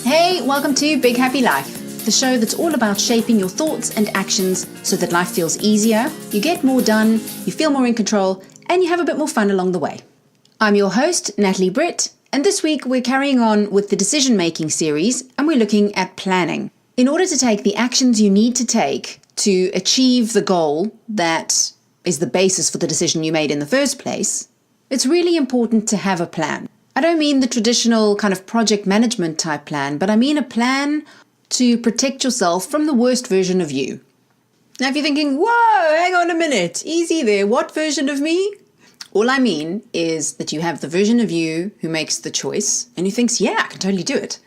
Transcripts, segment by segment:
Hey, welcome to Big Happy Life, the show that's all about shaping your thoughts and actions so that life feels easier, you get more done, you feel more in control, and you have a bit more fun along the way. I'm your host, Natalie Britt, and this week we're carrying on with the decision-making series, and we're looking at planning. In order to take the actions you need to take to achieve the goal that is the basis for the decision you made in the first place, it's really important to have a plan. I don't mean the traditional kind of project management type plan, but I mean a plan to protect yourself from the worst version of you. Now, if you're thinking, whoa, hang on a minute, easy there, what version of me? All I mean is that you have the version of you who makes the choice and who thinks, yeah, I can totally do it.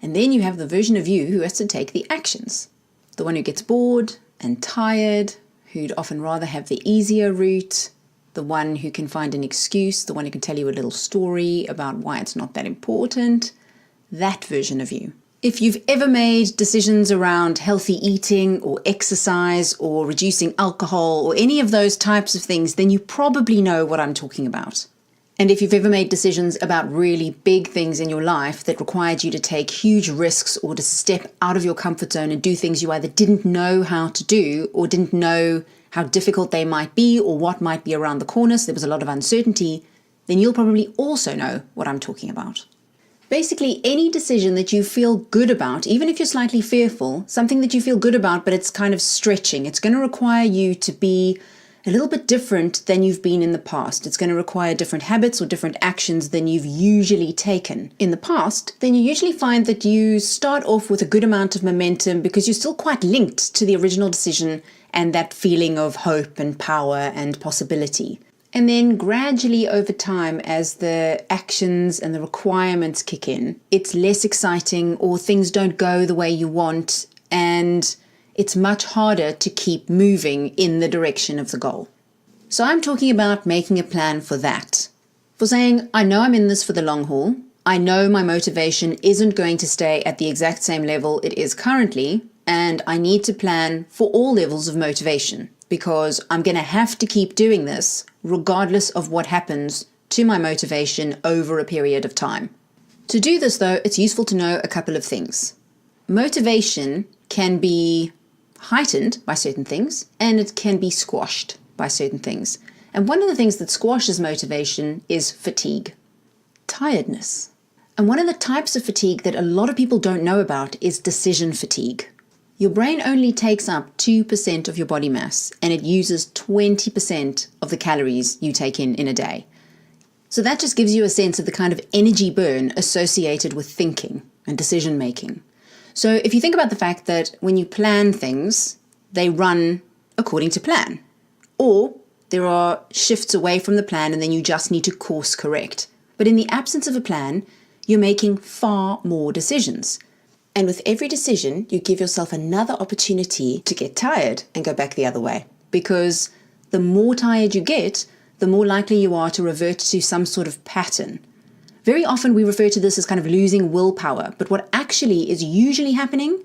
And then you have the version of you who has to take the actions. The one who gets bored and tired, who'd often rather have the easier route, the one who can find an excuse, the one who can tell you a little story about why it's not that important, that version of you. If you've ever made decisions around healthy eating or exercise or reducing alcohol or any of those types of things, then you probably know what I'm talking about. And if you've ever made decisions about really big things in your life that required you to take huge risks or to step out of your comfort zone and do things you either didn't know how to do or didn't know how difficult they might be or what might be around the corner, so there was a lot of uncertainty, then you'll probably also know what I'm talking about. Basically, any decision that you feel good about, even if you're slightly fearful, something that you feel good about, but it's kind of stretching, it's going to require you to be a little bit different than you've been in the past. It's going to require different habits or different actions than you've usually taken in the past. Then you usually find that you start off with a good amount of momentum because you're still quite linked to the original decision and that feeling of hope and power and possibility. And then gradually over time, as the actions and the requirements kick in, it's less exciting or things don't go the way you want, and it's much harder to keep moving in the direction of the goal. So I'm talking about making a plan for that. For saying, I know I'm in this for the long haul. I know my motivation isn't going to stay at the exact same level it is currently, and I need to plan for all levels of motivation because I'm going to have to keep doing this regardless of what happens to my motivation over a period of time. To do this, though, it's useful to know a couple of things. Motivation can be heightened by certain things, and it can be squashed by certain things. And one of the things that squashes motivation is fatigue, tiredness. And one of the types of fatigue that a lot of people don't know about is decision fatigue. Your brain only takes up 2% of your body mass, and it uses 20% of the calories you take in a day. So that just gives you a sense of the kind of energy burn associated with thinking and decision making. So if you think about the fact that when you plan things, they run according to plan, or there are shifts away from the plan and then you just need to course correct. But in the absence of a plan, you're making far more decisions. And with every decision, you give yourself another opportunity to get tired and go back the other way. Because the more tired you get, the more likely you are to revert to some sort of pattern. Very often we refer to this as kind of losing willpower, but what actually is usually happening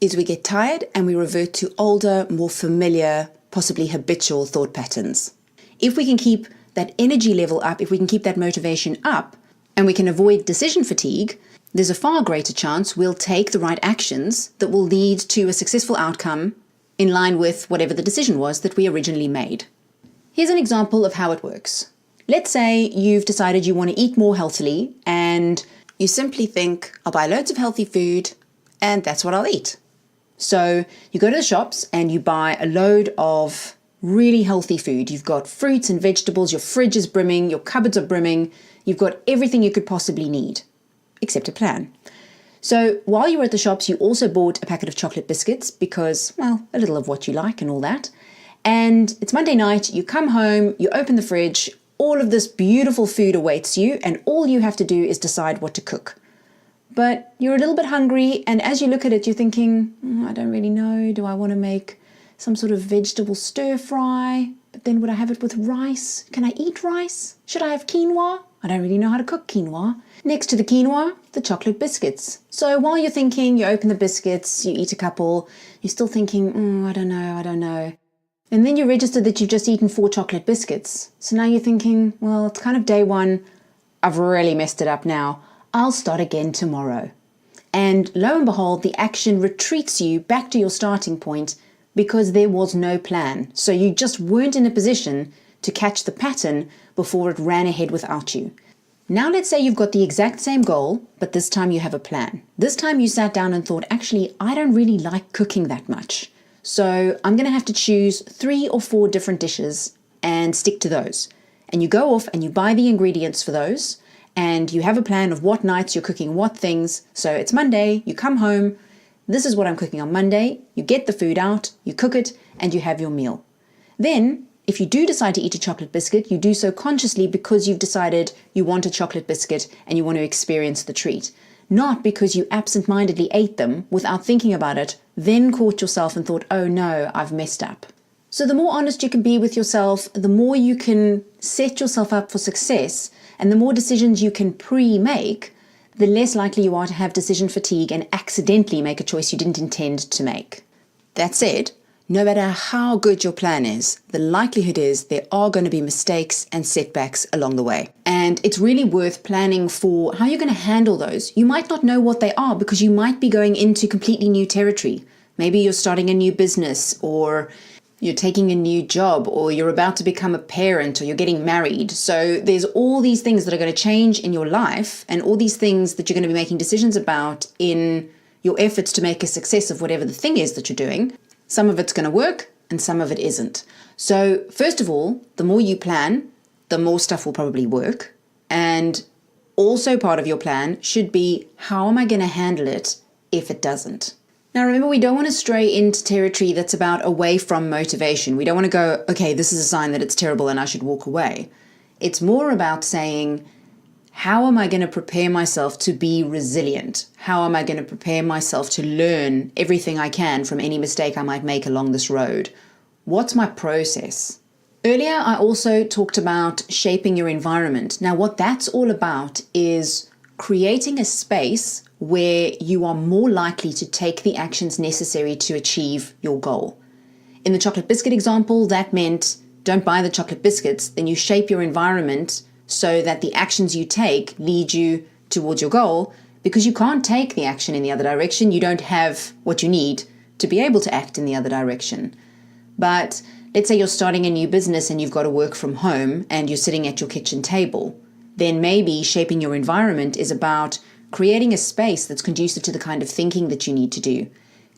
is we get tired and we revert to older, more familiar, possibly habitual thought patterns. If we can keep that energy level up, if we can keep that motivation up, and we can avoid decision fatigue, there's a far greater chance we'll take the right actions that will lead to a successful outcome in line with whatever the decision was that we originally made. Here's an example of how it works. Let's say you've decided you want to eat more healthily and you simply think, I'll buy loads of healthy food and that's what I'll eat. So you go to the shops and you buy a load of really healthy food. You've got fruits and vegetables, your fridge is brimming, your cupboards are brimming, you've got everything you could possibly need, except a plan. So while you were at the shops, you also bought a packet of chocolate biscuits because, well, a little of what you like and all that. And it's Monday night, you come home, you open the fridge, all of this beautiful food awaits you, and all you have to do is decide what to cook. But you're a little bit hungry, and as you look at it, you're thinking, I don't really know, do I want to make some sort of vegetable stir fry? But then would I have it with rice? Can I eat rice? Should I have quinoa? I don't really know how to cook quinoa. Next to the quinoa, the chocolate biscuits. So while you're thinking, you open the biscuits, you eat a couple, you're still thinking, I don't know. And then you register that you've just eaten 4 chocolate biscuits. So now you're thinking, well, it's kind of day one. I've really messed it up now. I'll start again tomorrow. And lo and behold, the action retreats you back to your starting point because there was no plan. So you just weren't in a position to catch the pattern before it ran ahead without you. Now let's say you've got the exact same goal, but this time you have a plan. This time you sat down and thought, actually, I don't really like cooking that much. So I'm going to have to choose 3 or 4 different dishes and stick to those. And you go off and you buy the ingredients for those, and you have a plan of what nights you're cooking what things. So it's Monday, you come home, this is what I'm cooking on Monday, you get the food out, you cook it, and you have your meal. Then, if you do decide to eat a chocolate biscuit, you do so consciously because you've decided you want a chocolate biscuit and you want to experience the treat. Not because you absent-mindedly ate them without thinking about it, then caught yourself and thought, oh no, I've messed up. So the more honest you can be with yourself, the more you can set yourself up for success, and the more decisions you can pre-make, the less likely you are to have decision fatigue and accidentally make a choice you didn't intend to make. That said, no matter how good your plan is, the likelihood is there are going to be mistakes and setbacks along the way. And it's really worth planning for how you're going to handle those. You might not know what they are because you might be going into completely new territory. Maybe you're starting a new business, or you're taking a new job, or you're about to become a parent, or you're getting married. So there's all these things that are going to change in your life, and all these things that you're going to be making decisions about in your efforts to make a success of whatever the thing is that you're doing. Some of it's going to work and some of it isn't. So first of all, the more you plan, the more stuff will probably work. And also part of your plan should be, how am I going to handle it if it doesn't? Now remember, we don't want to stray into territory that's about away from motivation. We don't want to go, okay, this is a sign that it's terrible and I should walk away. It's more about saying, how am I going to prepare myself to be resilient? How am I going to prepare myself to learn everything I can from any mistake I might make along this road? What's my process? Earlier, I also talked about shaping your environment. Now, what that's all about is creating a space where you are more likely to take the actions necessary to achieve your goal. In the chocolate biscuit example, that meant don't buy the chocolate biscuits, then you shape your environment so that the actions you take lead you towards your goal, because you can't take the action in the other direction. You don't have what you need to be able to act in the other direction. But let's say you're starting a new business and you've got to work from home and you're sitting at your kitchen table. Then maybe shaping your environment is about creating a space that's conducive to the kind of thinking that you need to do,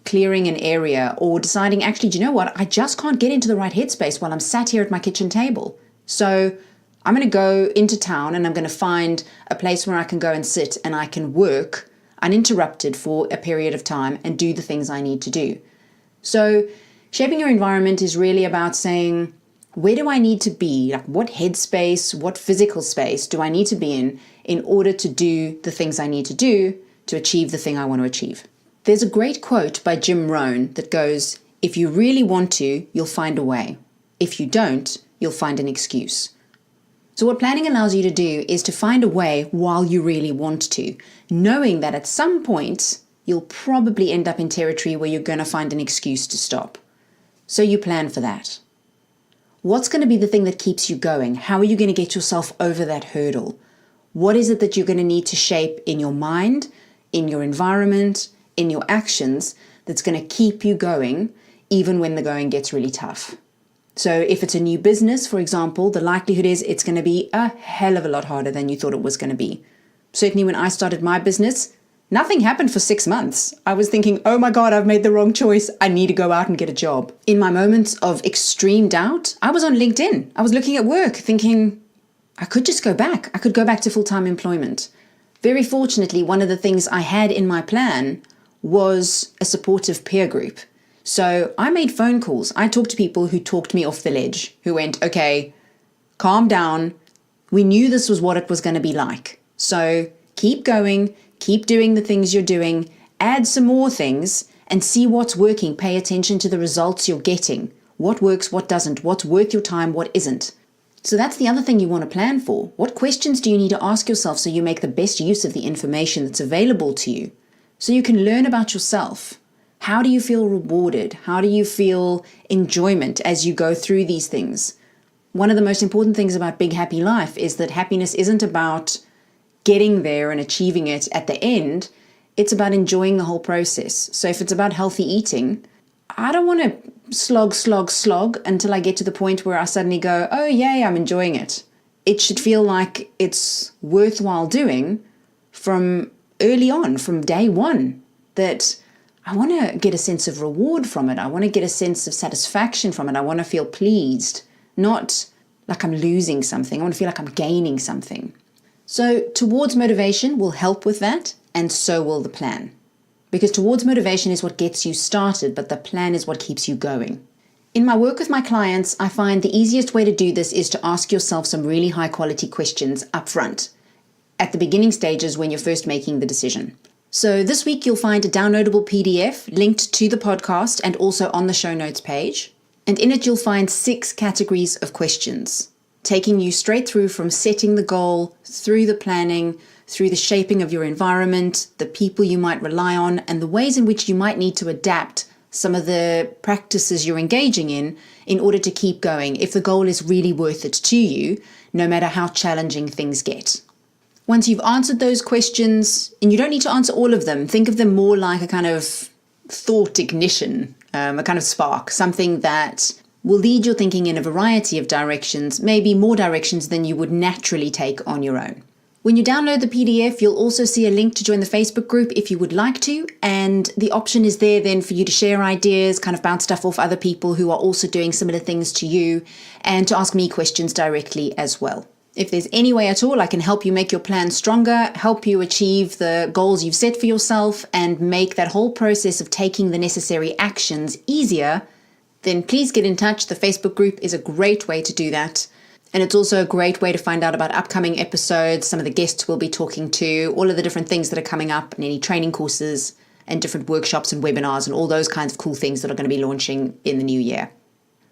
clearing an area, or deciding, actually, do you know what? I just can't get into the right headspace while I'm sat here at my kitchen table. So I'm going to go into town and I'm going to find a place where I can go and sit and I can work uninterrupted for a period of time and do the things I need to do. So shaping your environment is really about saying, where do I need to be? Like, what headspace, what physical space do I need to be in order to do the things I need to do to achieve the thing I want to achieve? There's a great quote by Jim Rohn that goes, if you really want to, you'll find a way. If you don't, you'll find an excuse. So what planning allows you to do is to find a way while you really want to, knowing that at some point you'll probably end up in territory where you're going to find an excuse to stop. So you plan for that. What's going to be the thing that keeps you going? How are you going to get yourself over that hurdle? What is it that you're going to need to shape in your mind, in your environment, in your actions that's going to keep you going even when the going gets really tough? So if it's a new business, for example, the likelihood is it's going to be a hell of a lot harder than you thought it was going to be. Certainly when I started my business, nothing happened for 6 months. I was thinking, oh my God, I've made the wrong choice. I need to go out and get a job. In my moments of extreme doubt, I was on LinkedIn. I was looking at work thinking, I could just go back. I could go back to full-time employment. Very fortunately, one of the things I had in my plan was a supportive peer group. So I made phone calls. I talked to people who talked me off the ledge, who went, okay, calm down. We knew this was what it was going to be like. So keep going, keep doing the things you're doing, add some more things and see what's working. Pay attention to the results you're getting. What works, what doesn't, what's worth your time, what isn't. So that's the other thing you want to plan for. What questions do you need to ask yourself so you make the best use of the information that's available to you? So you can learn about yourself. How do you feel rewarded? How do you feel enjoyment as you go through these things? One of the most important things about Big Happy Life is that happiness isn't about getting there and achieving it at the end. It's about enjoying the whole process. So if it's about healthy eating, I don't want to slog until I get to the point where I suddenly go, oh, yay, I'm enjoying it. It should feel like it's worthwhile doing from early on, from day one, that I want to get a sense of reward from it. I want to get a sense of satisfaction from it. I want to feel pleased, not like I'm losing something. I want to feel like I'm gaining something. So towards motivation will help with that, and so will the plan. Because towards motivation is what gets you started, but the plan is what keeps you going. In my work with my clients, I find the easiest way to do this is to ask yourself some really high quality questions up front, at the beginning stages when you're first making the decision. So this week you'll find a downloadable PDF linked to the podcast and also on the show notes page. And in it you'll find 6 categories of questions, taking you straight through from setting the goal, through the planning, through the shaping of your environment, the people you might rely on, and the ways in which you might need to adapt some of the practices you're engaging in order to keep going if the goal is really worth it to you, no matter how challenging things get. Once you've answered those questions, and you don't need to answer all of them, think of them more like a kind of thought ignition, a kind of spark, something that will lead your thinking in a variety of directions, maybe more directions than you would naturally take on your own. When you download the PDF, you'll also see a link to join the Facebook group if you would like to, and the option is there then for you to share ideas, kind of bounce stuff off other people who are also doing similar things to you, and to ask me questions directly as well. If there's any way at all I can help you make your plan stronger, help you achieve the goals you've set for yourself, and make that whole process of taking the necessary actions easier, then please get in touch. The Facebook group is a great way to do that. And it's also a great way to find out about upcoming episodes, some of the guests we'll be talking to, all of the different things that are coming up, and any training courses and different workshops and webinars and all those kinds of cool things that are going to be launching in the new year.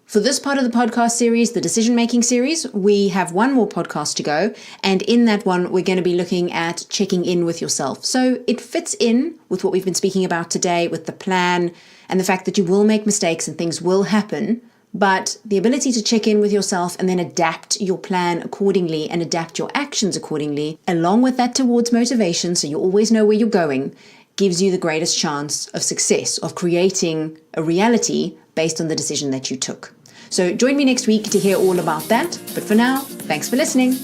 For this part of the podcast series, the decision-making series, we have one more podcast to go. And in that one, we're going to be looking at checking in with yourself. So it fits in with what we've been speaking about today with the plan and the fact that you will make mistakes and things will happen. But the ability to check in with yourself and then adapt your plan accordingly and adapt your actions accordingly, along with that towards motivation, so you always know where you're going, gives you the greatest chance of success, of creating a reality based on the decision that you took. So join me next week to hear all about that. But for now, thanks for listening.